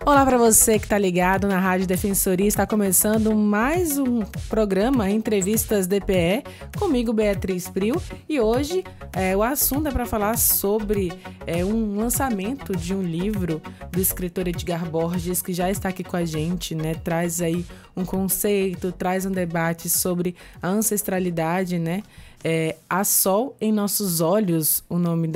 Olá para você que está ligado na Rádio Defensoria, está começando mais um programa Entrevistas DPE, comigo Beatriz Priu, e hoje o assunto é para falar sobre um lançamento de um livro do escritor Edgar Borges, que já está aqui com a gente, né? Traz aí um conceito, traz um debate sobre a ancestralidade, né? A Sol em Nossos Olhos, o nome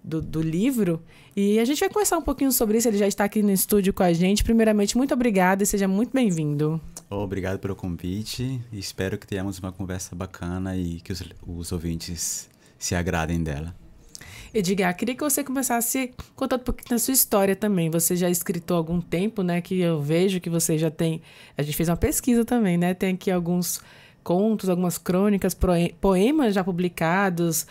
do livro. E a gente vai conversar um pouquinho sobre isso. Ele já está aqui no estúdio com a gente. Primeiramente, muito obrigada e seja muito bem-vindo. Obrigado pelo convite. Espero que tenhamos uma conversa bacana e que os ouvintes se agradem dela. Edgar, queria que você começasse contando um pouquinho da sua história também. Você já é escritor há algum tempo, né? Que eu vejo que você já tem... A gente fez uma pesquisa também, né? Tem aqui alguns contos, algumas crônicas, poemas já publicados...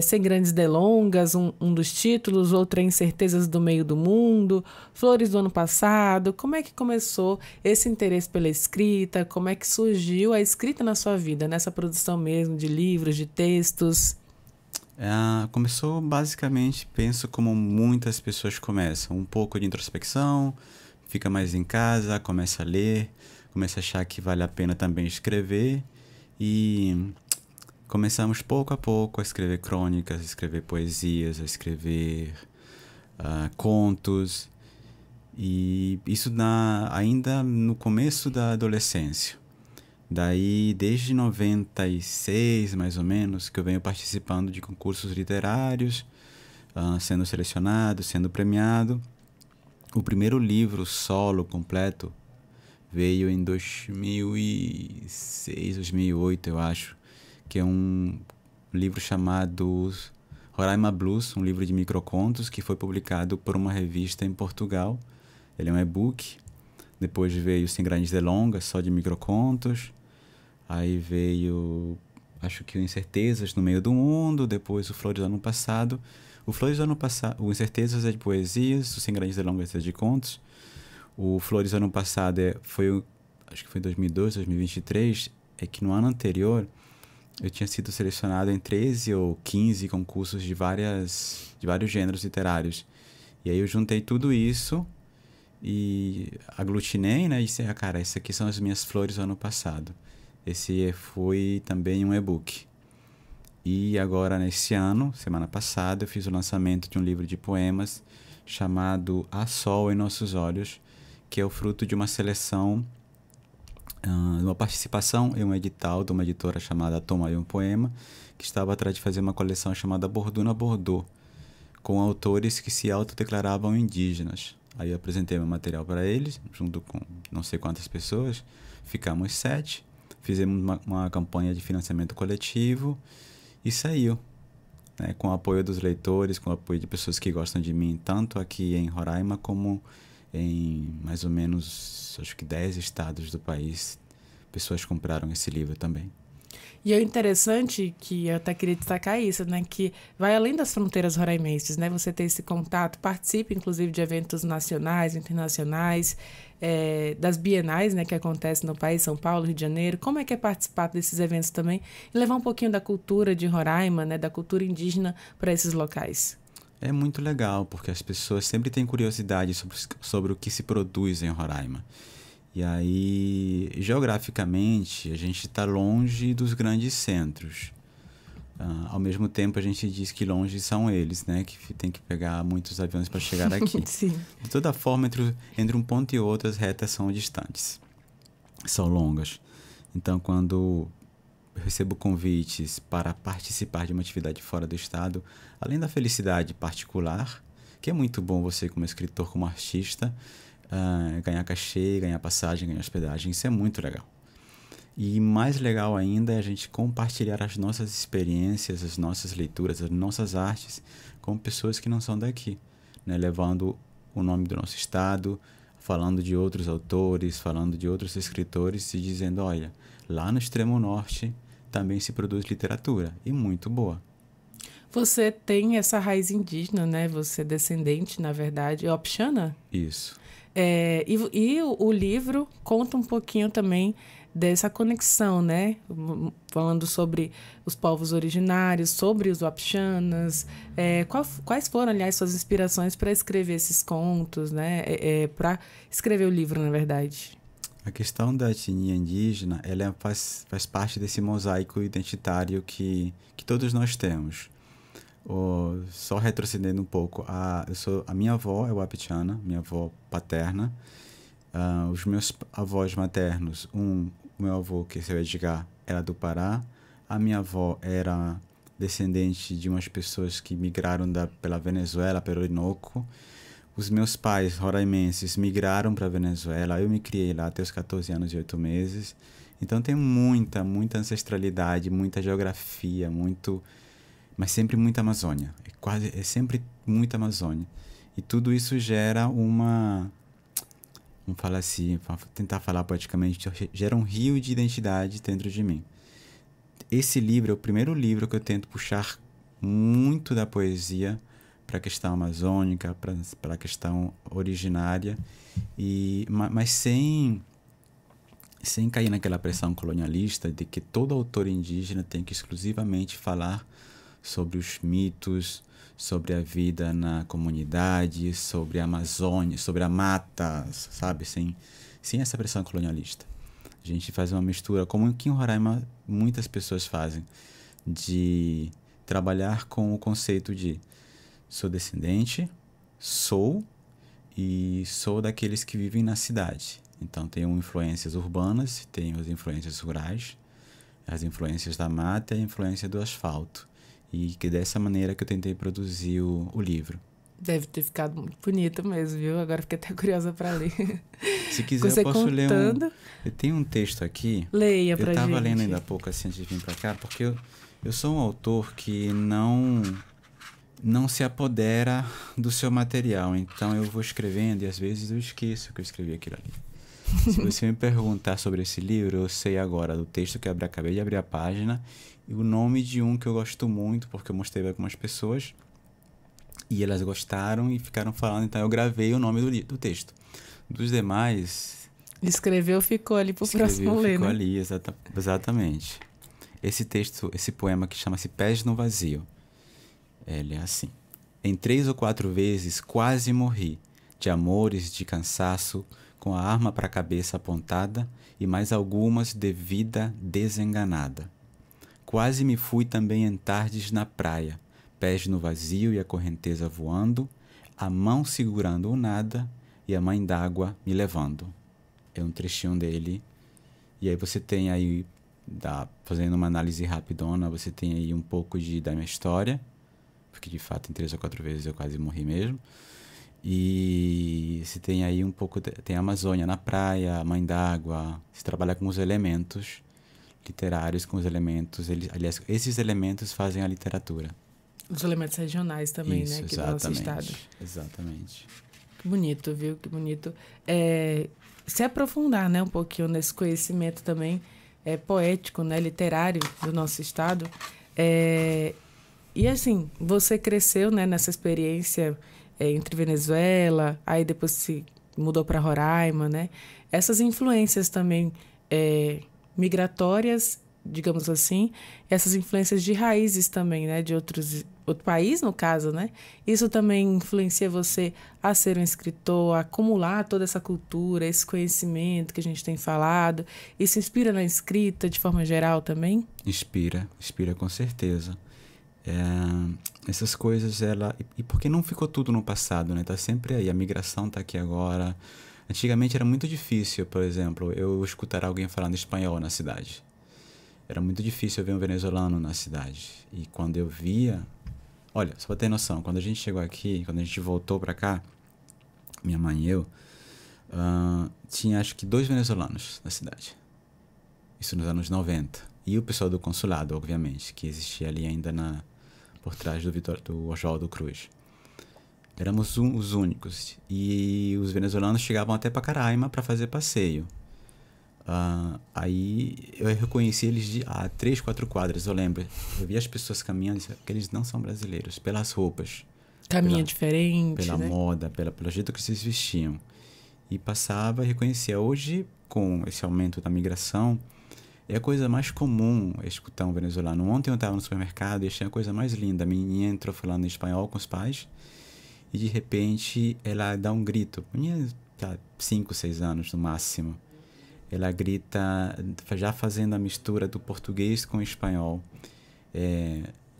Sem Grandes Delongas, um dos títulos, outro é Incertezas do Meio do Mundo, Flores do Ano Passado. Como é que começou esse interesse pela escrita? Como é que surgiu a escrita na sua vida, nessa produção mesmo de livros, de textos? Começou basicamente, penso como muitas pessoas começam, um pouco de introspecção, fica mais em casa, começa a ler, começa a achar que vale a pena também escrever e... Começamos pouco a pouco a escrever crônicas, a escrever poesias, a escrever contos. E isso ainda no começo da adolescência. Daí, desde 96, mais ou menos, que eu venho participando de concursos literários, sendo selecionado, sendo premiado. O primeiro livro solo completo veio em 2006, 2008, eu acho. Que é um livro chamado Roraima Blues, um livro de microcontos que foi publicado por uma revista em Portugal. Ele é um e-book. Depois veio Sem Grandes Delongas, só de microcontos. Aí veio, acho que o Incertezas no Meio do Mundo. Depois o Flores do Ano Passado. O Incertezas é de poesias, o Sem Grandes Delongas é de contos. O Flores do Ano Passado acho que foi em 2002, 2023. É que no ano anterior... Eu tinha sido selecionado em 13 ou 15 concursos de vários gêneros literários. E aí eu juntei tudo isso e aglutinei, né? E disse, cara, essas aqui são as minhas flores do ano passado. Esse foi também um e-book. E agora, nesse ano, semana passada, eu fiz o lançamento de um livro de poemas chamado A Sol em Nossos Olhos, que é o fruto de uma seleção... uma participação em um edital de uma editora chamada Toma aí um Poema, que estava atrás de fazer uma coleção chamada Borduna Bordô, com autores que se autodeclaravam indígenas. Aí eu apresentei meu material para eles, junto com não sei quantas pessoas, ficamos 7, fizemos uma campanha de financiamento coletivo e saiu, né, com o apoio dos leitores, com o apoio de pessoas que gostam de mim, tanto aqui em Roraima como em mais ou menos, acho que 10 estados do país, pessoas compraram esse livro também. E é interessante que eu até queria destacar isso, né? Que vai além das fronteiras roraimenses, né? Você ter esse contato, participa inclusive de eventos nacionais, internacionais, das bienais, né? Que acontecem no país, São Paulo, Rio de Janeiro. Como é que é participar desses eventos também e levar um pouquinho da cultura de Roraima, né? Da cultura indígena para esses locais? É muito legal, porque as pessoas sempre têm curiosidade sobre o que se produz em Roraima. E aí, geograficamente, a gente está longe dos grandes centros. Ao mesmo tempo, a gente diz que longe são eles, né? Que tem que pegar muitos aviões para chegar aqui. Sim. De toda forma, entre um ponto e outro, as retas são distantes. São longas. Então, quando... eu recebo convites para participar de uma atividade fora do estado, além da felicidade particular, que é muito bom você como escritor, como artista, ganhar cachê, ganhar passagem, ganhar hospedagem, isso é muito legal. E mais legal ainda é a gente compartilhar as nossas experiências, as nossas leituras, as nossas artes com pessoas que não são daqui, né? Levando o nome do nosso estado, falando de outros autores, falando de outros escritores e dizendo, olha, lá no extremo norte também se produz literatura, e muito boa. Você tem essa raiz indígena, né? Você é descendente, na verdade, é Opxana? Isso. E o livro conta um pouquinho também dessa conexão, né? Falando sobre os povos originários, sobre os Wapichanas. Quais foram, aliás, suas inspirações para escrever esses contos, né? Para escrever o livro, na verdade? A questão da etnia indígena, ela faz parte desse mosaico identitário que todos nós temos. Só retrocedendo um pouco, a minha avó é wapichana, minha avó paterna. Os meus avós maternos, o meu avô, que é seu Edgar, era do Pará. A minha avó era descendente de umas pessoas que migraram pela Venezuela, pelo Orinoco. Os meus pais, roraimenses, migraram para a Venezuela. Eu me criei lá até os 14 anos e 8 meses. Então tem muita ancestralidade, muita geografia, mas sempre muita Amazônia. É sempre muita Amazônia. E tudo isso gera vamos falar assim, tentar falar poeticamente, gera um rio de identidade dentro de mim. Esse livro é o primeiro livro que eu tento puxar muito da poesia para a questão amazônica, para a questão originária, mas sem cair naquela pressão colonialista de que todo autor indígena tem que exclusivamente falar sobre os mitos, sobre a vida na comunidade, sobre a Amazônia, sobre a mata, sabe? Sem essa pressão colonialista. A gente faz uma mistura, como aqui em Roraima muitas pessoas fazem, de trabalhar com o conceito de sou descendente, sou daqueles que vivem na cidade. Então, tenho influências urbanas, tenho as influências rurais, as influências da mata e a influência do asfalto. E que dessa maneira que eu tentei produzir o livro. Deve ter ficado muito bonito mesmo, viu? Agora fiquei até curiosa para ler. Se quiser, eu posso ler Eu tenho um texto aqui. Leia pra gente. Eu estava lendo ainda há pouco, assim, antes de vir para cá, porque eu sou um autor que não se apodera do seu material. Então, eu vou escrevendo e às vezes eu esqueço que eu escrevi aquilo ali. Se você me perguntar sobre esse livro, eu sei agora do texto que eu acabei de abrir a página e o nome de um que eu gosto muito, porque eu mostrei para algumas pessoas e elas gostaram e ficaram falando, então eu gravei o nome do texto. Dos demais... Escreveu, ficou ali pro próximo ler, ficou né? ali, exatamente. Esse texto, esse poema que chama-se Pés no Vazio, ele é assim. Em 3 ou 4 vezes quase morri, de amores, de cansaço, com a arma para a cabeça apontada e mais algumas de vida desenganada. Quase me fui também em tardes na praia, pés no vazio e a correnteza voando, a mão segurando o nada e a mãe d'água me levando. É um trechinho dele. E aí você tem aí, fazendo uma análise rapidona, você tem aí um pouco da minha história, porque de fato em 3 ou 4 vezes eu quase morri mesmo. E você tem aí um pouco, tem a Amazônia na praia, a mãe d'água, você trabalha com os elementos literários, com os elementos, aliás, esses elementos fazem a literatura. Os elementos regionais também, isso, né? Aqui exatamente, do nosso estado. Exatamente. Que bonito, viu? Que bonito. Se aprofundar, né, um pouquinho nesse conhecimento também poético, né, literário do nosso estado. E assim, você cresceu, né, nessa experiência entre Venezuela, aí depois se mudou para Roraima, né? Essas influências também migratórias, digamos assim, essas influências de raízes também, né? De outro país, no caso, né? Isso também influencia você a ser um escritor, a acumular toda essa cultura, esse conhecimento que a gente tem falado. Isso inspira na escrita de forma geral também? Inspira com certeza. Essas coisas, e porque não ficou tudo no passado, né? Tá sempre aí, a migração tá aqui agora. Antigamente era muito difícil, por exemplo, eu escutar alguém falando espanhol na cidade. Era muito difícil eu ver um venezuelano na cidade. E quando eu via... Olha, só pra ter noção, quando a gente chegou aqui, quando a gente voltou pra cá, minha mãe e eu, tinha acho que 2 venezuelanos na cidade. Isso nos anos 90. E o pessoal do consulado, obviamente, que existia ali ainda por trás do Oswaldo Cruz. Éramos os únicos. E os venezuelanos chegavam até Pacaraima para fazer passeio. Aí eu reconheci eles de 3, 4 quadras, eu lembro. Eu vi as pessoas caminhando e disse que eles não são brasileiros, pelas roupas. Caminha diferente, pela né? moda, pelo jeito que vocês vestiam. E passava e reconhecia. Hoje com esse aumento da migração, é a coisa mais comum escutar um venezuelano. Ontem eu estava no supermercado e achei a coisa mais linda. A menininha entrou falando em espanhol com os pais e, de repente, ela dá um grito. A menina tá 5, 6 anos no máximo. Ela grita, já fazendo a mistura do português com o espanhol.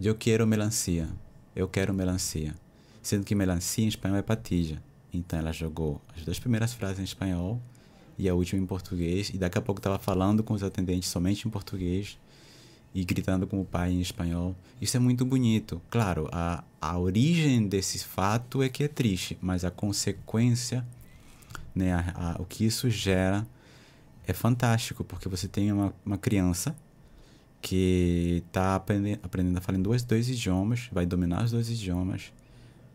Eu quero melancia. Eu quero melancia. Sendo que melancia em espanhol é patilla. Então ela jogou as 2 primeiras frases em espanhol e a última em português. E daqui a pouco estava falando com os atendentes somente em português e gritando com o pai em espanhol. Isso é muito bonito. Claro, a origem desse fato é que é triste, mas a consequência, né, o que isso gera é fantástico, porque você tem uma criança que está aprendendo a falar em dois idiomas, vai dominar os 2 idiomas,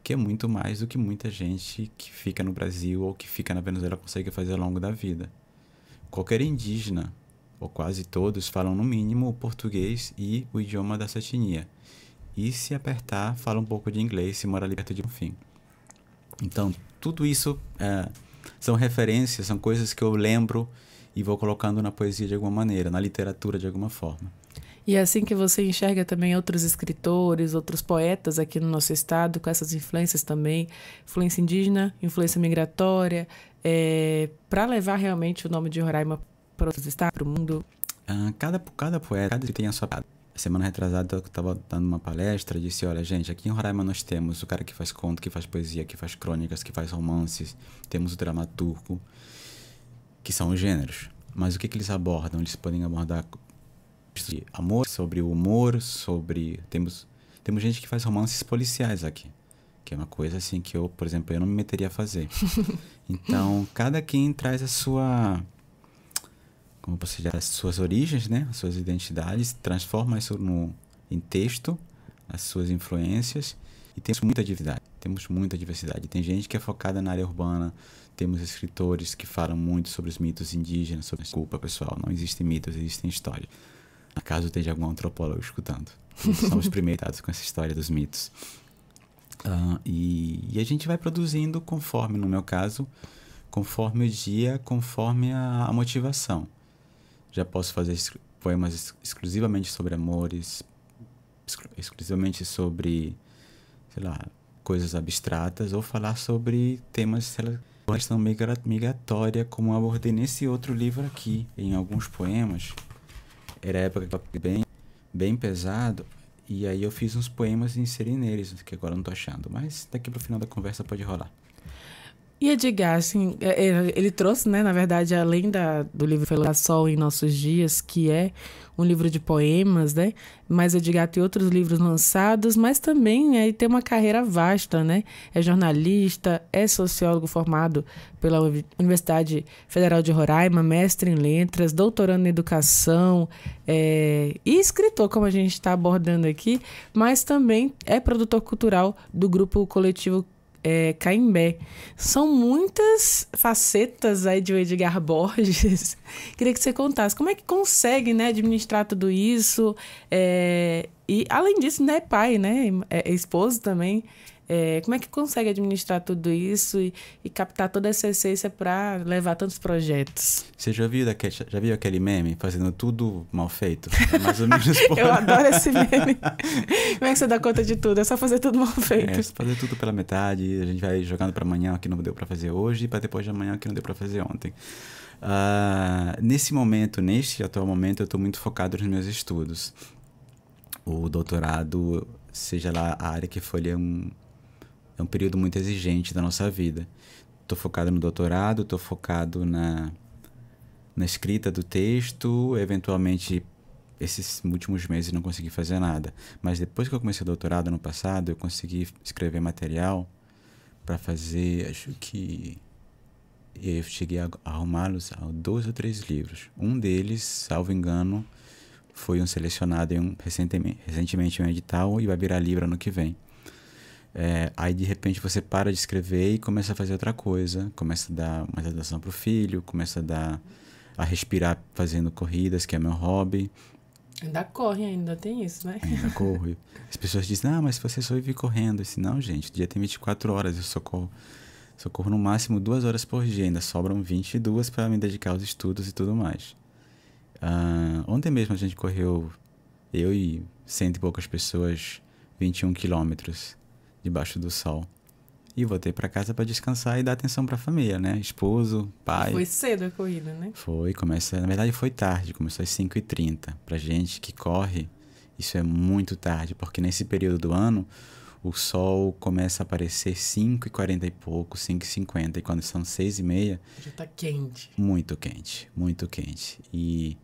que é muito mais do que muita gente que fica no Brasil ou que fica na Venezuela consegue fazer ao longo da vida. Qualquer indígena, ou quase todos, falam no mínimo o português e o idioma dessa etnia. E se apertar, fala um pouco de inglês, se mora ali perto de um fim. Então, tudo isso são referências, são coisas que eu lembro e vou colocando na poesia de alguma maneira, na literatura de alguma forma. E é assim que você enxerga também outros escritores, outros poetas aqui no nosso estado, com essas influências também, influência indígena, influência migratória, para levar realmente o nome de Roraima para outros estados, para o mundo? Cada poeta tem a sua parada. Semana retrasada eu estava dando uma palestra e disse, olha gente, aqui em Roraima nós temos o cara que faz conto, que faz poesia, que faz crônicas, que faz romances, temos o dramaturgo, que são os gêneros. Mas o que eles abordam? Eles podem abordar sobre amor, sobre o humor, sobre... Temos gente que faz romances policiais aqui, que é uma coisa assim que eu, por exemplo, eu não me meteria a fazer. Então, cada quem traz a sua... Como posso dizer, as suas origens, né? As suas identidades, transforma isso em texto, as suas influências, e temos muita diversidade. Tem gente que é focada na área urbana, temos escritores que falam muito sobre os mitos indígenas, desculpa pessoal, não existem mitos, existem histórias. Acaso esteja algum antropólogo escutando. Eles são os primeiros com essa história dos mitos. E a gente vai produzindo conforme, no meu caso, conforme o dia, conforme a motivação. Já posso fazer poemas exclusivamente sobre amores, exclusivamente sobre, sei lá, coisas abstratas, ou falar sobre temas, questão migratória, como eu abordei nesse outro livro aqui, em alguns poemas. Era a época que eu estava bem pesado, e aí eu fiz uns poemas e inseri neles, que agora eu não estou achando, mas daqui para o final da conversa pode rolar. E Edgar, assim, ele trouxe, né, na verdade, além do livro Foi Sol em Nossos Dias, que é um livro de poemas, né, mas Edgar tem outros livros lançados, mas também tem uma carreira vasta, né, é jornalista, é sociólogo formado pela Universidade Federal de Roraima, mestre em letras, doutorando em educação, e escritor, como a gente está abordando aqui, mas também é produtor cultural do grupo coletivo Caimbé. São muitas facetas aí de Edgar Borges. Queria que você contasse como é que consegue, né, administrar tudo isso, e além disso, né, pai, né, esposo também. Como é que consegue administrar tudo isso e captar toda essa essência para levar tantos projetos? Você já viu aquele meme fazendo tudo mal feito? É mais ou menos por... Eu adoro esse meme. Como é que você dá conta de tudo? É só fazer tudo mal feito. Fazer tudo pela metade, a gente vai jogando para amanhã o que não deu para fazer hoje e para depois de amanhã o que não deu para fazer ontem. Neste atual momento, eu estou muito focado nos meus estudos. O doutorado, seja lá a área que for, ele é um período muito exigente da nossa vida. Estou focado no doutorado, estou focado na escrita do texto. Eventualmente, esses últimos meses não consegui fazer nada. Mas depois que eu comecei o doutorado ano passado, eu consegui escrever material para fazer, acho que... Eu cheguei a arrumá-los a 2 ou 3 livros. Um deles, salvo engano, foi selecionado recentemente em um edital e vai virar livro ano que vem. Aí de repente você para de escrever e começa a fazer outra coisa, começa a dar mais atenção pro filho, começa a respirar fazendo corridas, que é meu hobby. Ainda tem isso, né? Ainda corro. As pessoas dizem, mas você só vive correndo. Eu disse, não, gente, o dia tem 24 horas, eu só corro Só corro no máximo 2 horas por dia, ainda sobram 22 para me dedicar aos estudos e tudo mais. Ontem mesmo a gente correu, eu e 100 e poucas pessoas, 21 quilômetros debaixo do sol. E voltei para casa para descansar e dar atenção para a família, né? Esposo, pai. Foi cedo a corrida, né? Na verdade foi tarde, começou às 5h30. Pra gente que corre, isso é muito tarde, porque nesse período do ano o sol começa a aparecer 5h40 e pouco, 5h50, e quando são 6h30... Já tá quente. Muito quente, muito quente. E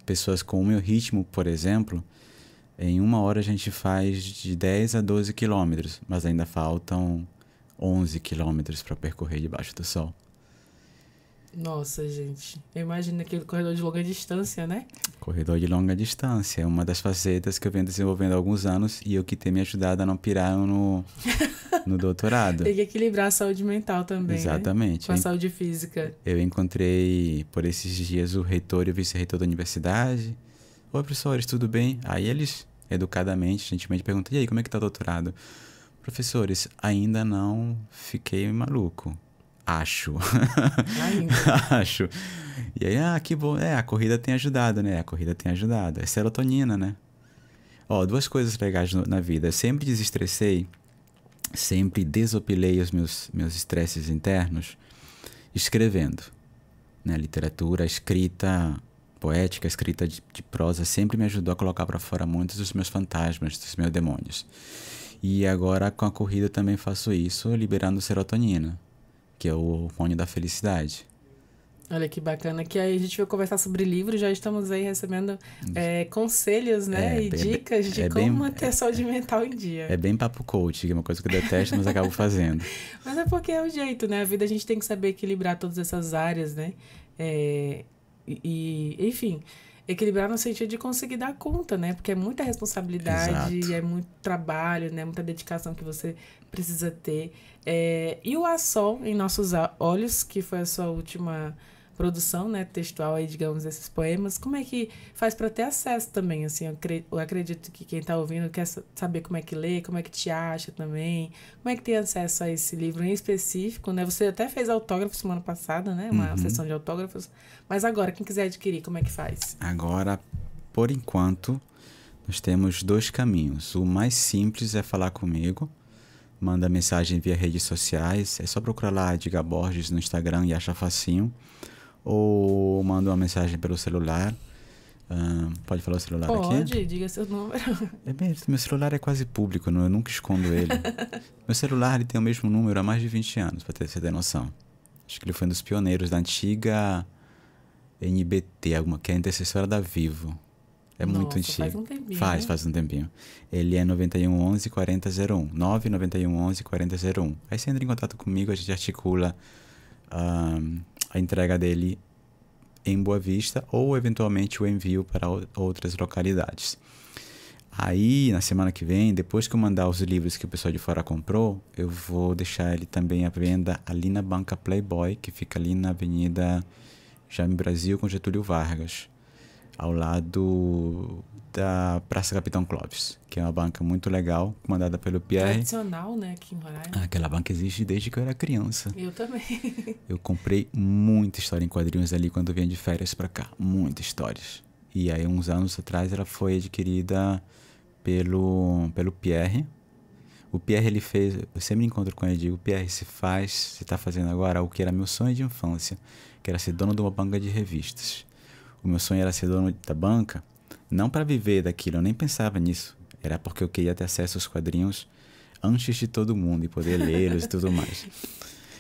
pessoas com o meu ritmo, por exemplo, em 1 hora a gente faz de 10 a 12 quilômetros, mas ainda faltam 11 quilômetros para percorrer debaixo do sol. Nossa, gente. Eu imagino aquele corredor de longa distância, né? Corredor de longa distância é uma das facetas que eu venho desenvolvendo há alguns anos e eu que tem me ajudado a não pirar no doutorado. Tem que equilibrar a saúde mental também, Exatamente. Né? Com a saúde física. Eu encontrei por esses dias o reitor e o vice-reitor da universidade. Oi, professores, tudo bem? Aí eles, educadamente, gentilmente perguntam, e aí, como é que tá o doutorado? Professores, ainda não fiquei maluco. Acho. Ainda. Acho. E aí, que bom. A corrida tem ajudado, né? A corrida tem ajudado. É serotonina, né? 2 coisas legais na vida. Eu sempre desestressei, sempre desopilei os meus estresses internos escrevendo. Né? Literatura, escrita poética, escrita de prosa, sempre me ajudou a colocar para fora muitos dos meus fantasmas, dos meus demônios. E agora, com a corrida, eu também faço isso, liberando serotonina, que é o hormônio da felicidade. Olha que bacana, que aí a gente vai conversar sobre livros, já estamos aí recebendo conselhos, né, e dicas de como manter a saúde mental em dia. É bem papo coach, que é uma coisa que eu detesto, mas acabo fazendo. Mas é porque é o jeito, né, a vida a gente tem que saber equilibrar todas essas áreas, né, enfim, equilibrar no sentido de conseguir dar conta, né, porque é muita responsabilidade, Exato. é muito trabalho, né, muita dedicação que você precisa ter. E o A Sol em Nossos Olhos, que foi a sua última produção, né, textual aí, digamos, desses poemas, como é que faz para ter acesso também, assim, eu acredito que quem está ouvindo quer saber como é que lê, como é que te acha também, como é que tem acesso a esse livro em específico, né, você até fez autógrafo semana passada, né, uma sessão de autógrafos, mas agora, quem quiser adquirir, como é que faz? Agora, por enquanto, nós temos 2 caminhos, o mais simples é falar comigo, manda mensagem via redes sociais, é só procurar lá Edgar Borges no Instagram e acha facinho, ou manda uma mensagem pelo celular. Pode falar o celular aqui? Pode, diga seu número. Meu celular é quase público, eu nunca escondo ele. Meu celular ele tem o mesmo número há mais de 20 anos, para você ter noção. Acho que ele foi um dos pioneiros da antiga NBT, que é a antecessora da Vivo. É muito antigo. Faz um tempinho. Faz um tempinho. Ele é 91 11 40 01. 991 11 40 01. Aí você entra em contato comigo, a gente articula a entrega dele em Boa Vista ou eventualmente o envio para outras localidades. Aí, na semana que vem, depois que eu mandar os livros que o pessoal de fora comprou, eu vou deixar ele também à venda ali na banca Playboy, que fica ali na Avenida Jaime Brasil com Getúlio Vargas, ao lado da Praça Capitão Clóvis, que é uma banca muito legal, comandada pelo Pierre. Tradicional, né, aqui em Roraima. Aquela banca existe desde que eu era criança. Eu também. Eu comprei muita história em quadrinhos ali quando eu vinha de férias pra cá. Muitas histórias. E aí, uns anos atrás, ela foi adquirida pelo Pierre. O Pierre, ele fez... Eu sempre encontro com ele e digo, Pierre, você tá fazendo agora o que era meu sonho de infância, que era ser dono de uma banca de revistas. O meu sonho era ser dono da banca, não para viver daquilo, eu nem pensava nisso. Era porque eu queria ter acesso aos quadrinhos antes de todo mundo e poder lê-los e tudo mais.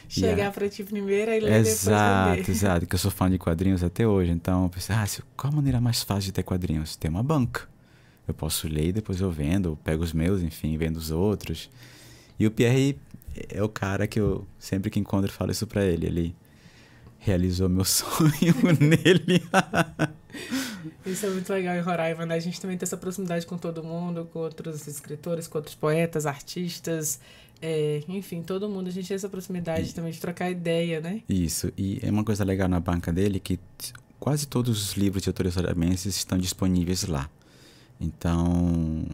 Chegar para ti primeiro e ler depois vender. Exato, que eu sou fã de quadrinhos até hoje. Então eu pensei, qual a maneira mais fácil de ter quadrinhos? Ter uma banca. Eu posso ler e depois eu vendo, eu pego os meus, enfim, vendo os outros. E o Pierre é o cara que eu sempre que encontro falo isso pra ele. Ele realizou meu sonho nele. Isso é muito legal em Roraima, né? A gente também tem essa proximidade com todo mundo, com outros escritores, com outros poetas, artistas, enfim, todo mundo. A gente tem essa proximidade também de trocar ideia, né? Isso, e é uma coisa legal na banca dele que quase todos os livros de autores roraimenses estão disponíveis lá. Então,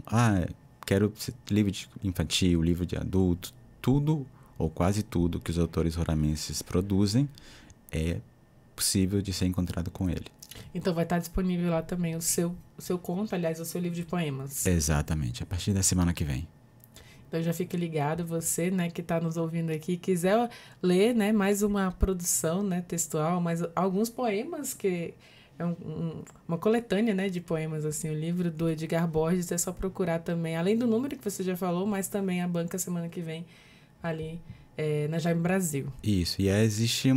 quero livro de infantil, livro de adulto, tudo ou quase tudo que os autores roraimenses produzem, é possível de ser encontrado com ele. Então vai estar disponível lá também o seu conto, aliás, o seu livro de poemas. Exatamente, a partir da semana que vem. Então já fique ligado, você, né, que está nos ouvindo aqui, quiser ler, né, mais uma produção, né, textual, mais alguns poemas, que é uma coletânea, né, de poemas, assim, o livro do Edgar Borges, é só procurar também, além do número que você já falou, mas também a banca semana que vem ali na Jaime Brasil. Isso, e existe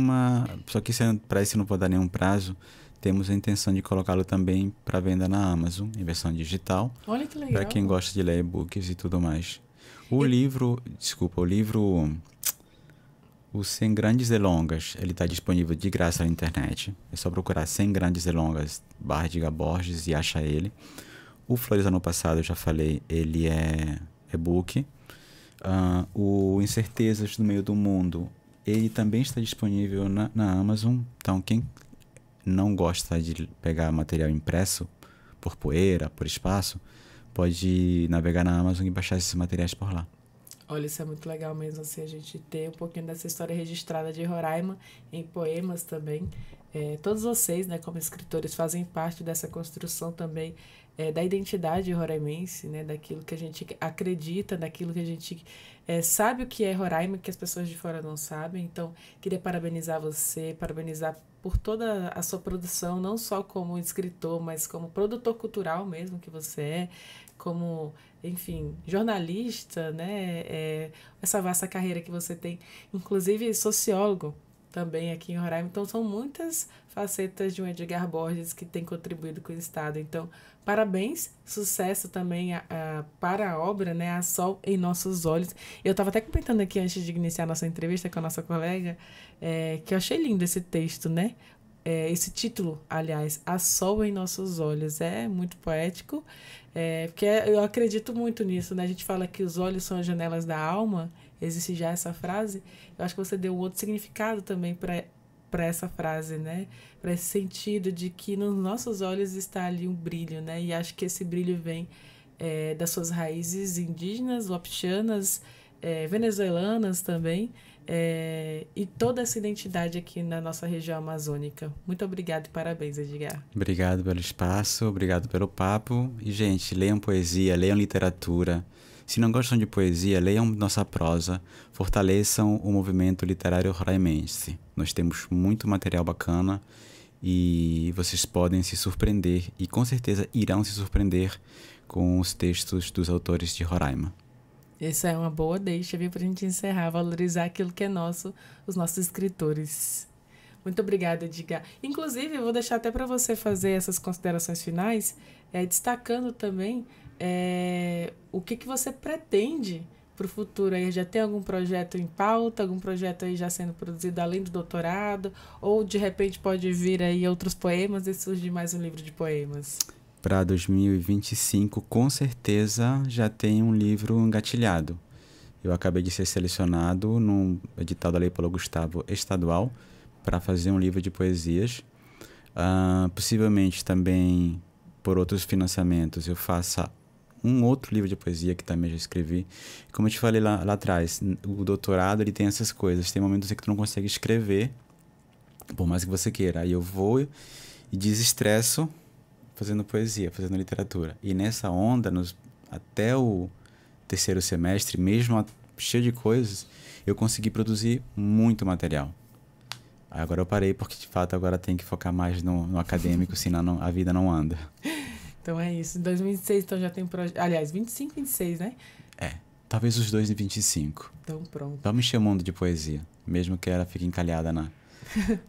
só que para esse não pode dar nenhum prazo, temos a intenção de colocá-lo também para venda na Amazon, em versão digital. Olha que legal. Para quem gosta de ler e-books e tudo mais. O livro Os 100 Grandes Delongas, ele está disponível de graça na internet. É só procurar 100 Grandes Delongas /Edgar Borges e achar ele. O Flores Ano Passado, eu já falei, ele é e-book. O Incertezas no Meio do Mundo, ele também está disponível na Amazon. Então, quem não gosta de pegar material impresso por poeira, por espaço, pode navegar na Amazon e baixar esses materiais por lá. Olha, isso é muito legal mesmo, assim, a gente ter um pouquinho dessa história registrada de Roraima em poemas também. Todos vocês, né, como escritores, fazem parte dessa construção também da identidade roraimense, né, daquilo que a gente acredita, daquilo que a gente sabe o que é Roraima, que as pessoas de fora não sabem. Então, queria parabenizar você, parabenizar por toda a sua produção, não só como escritor, mas como produtor cultural mesmo que você é, como, enfim, jornalista, né? Essa vasta carreira que você tem, inclusive sociólogo também aqui em Roraima. Então, são muitas facetas de um Edgar Borges que tem contribuído com o Estado. Então, parabéns, sucesso também para a obra, né? A Sol em Nossos Olhos. Eu estava até comentando aqui antes de iniciar a nossa entrevista com a nossa colega, que eu achei lindo esse texto, né? Esse título, aliás, A Sol em Nossos Olhos, é muito poético, porque eu acredito muito nisso, né? A gente fala que os olhos são as janelas da alma, existe já essa frase. Eu acho que você deu um outro significado também para essa frase, né? Para esse sentido de que nos nossos olhos está ali um brilho, né? E acho que esse brilho vem das suas raízes indígenas, wapixanas, venezuelanas também, e toda essa identidade aqui na nossa região amazônica. Muito obrigada e parabéns, Edgar. Obrigado pelo espaço, obrigado pelo papo. E, gente, leiam poesia, leiam literatura. Se não gostam de poesia, leiam nossa prosa, fortaleçam o movimento literário roraimense. Nós temos muito material bacana e vocês podem se surpreender, e com certeza irão se surpreender com os textos dos autores de Roraima. Essa é uma boa deixa, viu, pra gente encerrar, valorizar aquilo que é nosso, os nossos escritores. Muito obrigada, Edgar. Inclusive, eu vou deixar até para você fazer essas considerações finais, destacando também o que você pretende para o futuro. Aí já tem algum projeto em pauta, algum projeto aí já sendo produzido além do doutorado, ou de repente pode vir aí outros poemas e surgir mais um livro de poemas? Para 2025, com certeza, já tem um livro engatilhado. Eu acabei de ser selecionado num edital da Lei Paulo Gustavo estadual para fazer um livro de poesias. Possivelmente também, por outros financiamentos, eu faça um outro livro de poesia que também já escrevi. Como eu te falei lá atrás, o doutorado ele tem essas coisas. Tem momentos em que tu não consegue escrever, por mais que você queira. Aí eu vou e desestresso fazendo poesia, fazendo literatura. E nessa onda, até o terceiro semestre, mesmo cheio de coisas, eu consegui produzir muito material. Agora eu parei porque, de fato, agora tem que focar mais no acadêmico, senão a vida não anda. Então é isso. Em 2026, então já tem projeto. Aliás, 25, 26, né? Talvez os dois em 25. Então pronto. Vamos encher o mundo de poesia. Mesmo que ela fique encalhada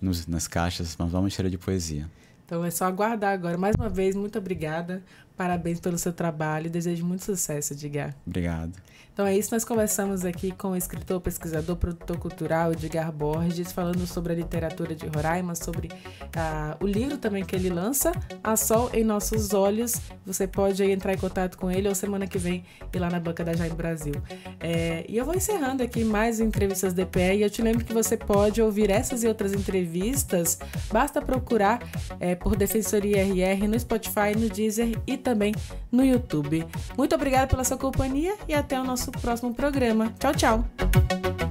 nas caixas, mas vamos encher de poesia. Então é só aguardar agora. Mais uma vez, muito obrigada. Parabéns pelo seu trabalho. Desejo muito sucesso, Edgar. Obrigado. Então é isso, nós conversamos aqui com o escritor, pesquisador, produtor cultural Edgar Borges, falando sobre a literatura de Roraima, sobre o livro também que ele lança, A Sol em Nossos Olhos. Você pode aí entrar em contato com ele ou semana que vem ir lá na banca da Jaime Brasil. E eu vou encerrando aqui mais entrevistas DPE, e eu te lembro que você pode ouvir essas e outras entrevistas, basta procurar por Defensoria RR no Spotify, no Deezer e também no YouTube. Muito obrigada pela sua companhia e até o nosso próximo programa. Tchau, tchau!